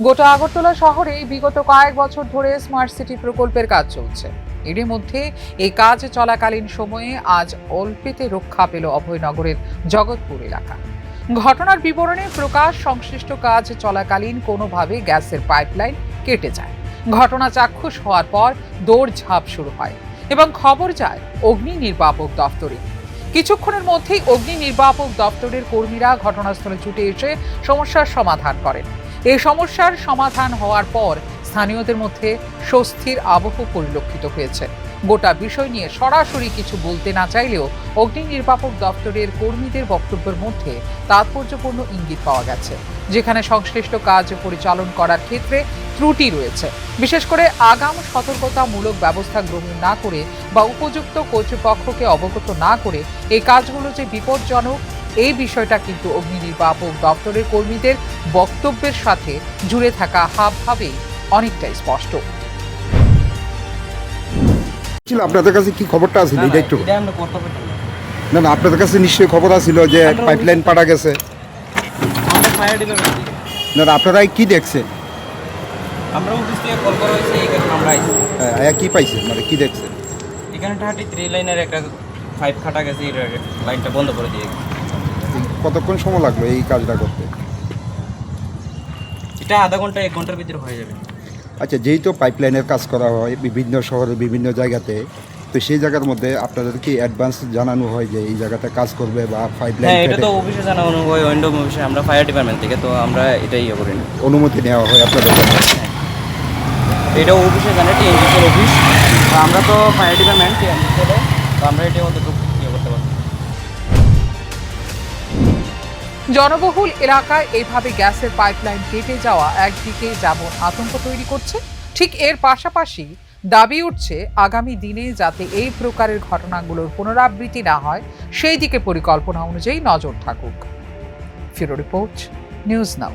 গোটা আগরতলা শহরে বিগত কয়েক বছর ধরে স্মার্ট সিটি প্রকল্পের কাজ চলছে। এরই মধ্যে এই কাজ চলাকালীন সময়ে আজ অল্পেতে রক্ষা পেল অভয়নগরের জগৎপুর এলাকা। ঘটনার বিবরণে প্রকাশ, সংশ্লিষ্ট কাজ চলাকালীন কোনোভাবে গ্যাসের পাইপলাইন কেটে যায়। ঘটনা চাক্ষুষ হওয়ার পর দৌড়ঝাঁপ শুরু হয় এবং খবর যায় অগ্নি নির্বাপক দফতরে। কিছুক্ষণের মধ্যেই অগ্নি নির্বাপক দপ্তরের কর্মীরা ঘটনাস্থলে ছুটে এসে সমস্যার সমাধান করেন। এই সমস্যার সমাধান হওয়ার পর স্থানীয়দের মধ্যে স্বস্তির আবহ পরিলক্ষিত হয়েছে। গোটা বিষয় নিয়ে সরাসরি কিছু বলতে না চাইলেও অগ্নি নির্বাপক দপ্তরের কর্মীদের বক্তব্যের মধ্যে তাৎপর্যপূর্ণ ইঙ্গিত পাওয়া গেছে, যেখানে সংশ্লিষ্ট কাজ পরিচালন করার ক্ষেত্রে ত্রুটি রয়েছে। বিশেষ করে আগাম সতর্কতামূলক ব্যবস্থা গ্রহণ না করে বা উপযুক্ত কর্তৃপক্ষকে অবগত না করে এই কাজগুলো যে বিপজ্জনক, এই বিষয়টা কিন্তু অগ্নি নির্বাপক দপ্তরের কর্মীদের বক্তব্যের সাথে জুড়ে থাকা হাবভাবেই অনেকটাই স্পষ্ট। ছিল আপনাদের কাছে কি খবরটা আছে এটা একটু এটা আমরা করতে পারি না না আপনাদের কাছে নিশ্চয়ই খবর আছিল যে পাইপলাইন পাড়া গেছে। আমাদের ফায়ার ডিপার্টমেন্ট না না, আপনারা কি দেখছেন? আমরা অফিস থেকে কল করা হয়েছে, এই কারণে আমরা আইছি। কি পাইছেন, মানে কি দেখছেন? এখানে 33 লাইনের একটা পাইপ কাটা গেছে, এই লাইনটা বন্ধ করে দিয়ে গেছে। কতক্ষণ সময় লাগলো এই কাজটা করতে? এটা আধা ঘন্টা 1 ঘন্টার ভিতরে হয়ে যাবে। আচ্ছা, যেহেতু পাইপলাইনের কাজ করা হয় বিভিন্ন শহরে বিভিন্ন জায়গাতে, তো সেই জায়গার মধ্যে আপনাদের কি অ্যাডভান্স জানানো হয় যে এই জায়গাতে কাজ করবে বা পাইপলাইন হ্যাঁ, এটা তো অফিসে জানানো হয়, উইন্ডো অফিসে। আমরা ফায়ার ডিপার্টমেন্ট থেকে, তো আমরা এটাই ইয়ে করি না। অনুমতি নেওয়া হয় আপনাদের কাছে? এটা অফিসে জানে, টিএনজিসির অফিস। তো আমরা তো ফায়ার ডিপার্টমেন্ট টিএনজিসির, তো আমরা এটা ওদের ইয়ে করতে পারি। জনবহুল এলাকায় এইভাবে গ্যাসের পাইপলাইন কেটে যাওয়া একদিকে যেমন আতঙ্ক তৈরি করছে, ঠিক এর পাশাপাশি দাবি উঠছে আগামী দিনে যাতে এই প্রকারের ঘটনাগুলোর পুনরাবৃত্তি না হয় সেই দিকে পরিকল্পনা অনুযায়ী নজর থাকুক। ফিরো রিপোর্ট, নিউজ নাও।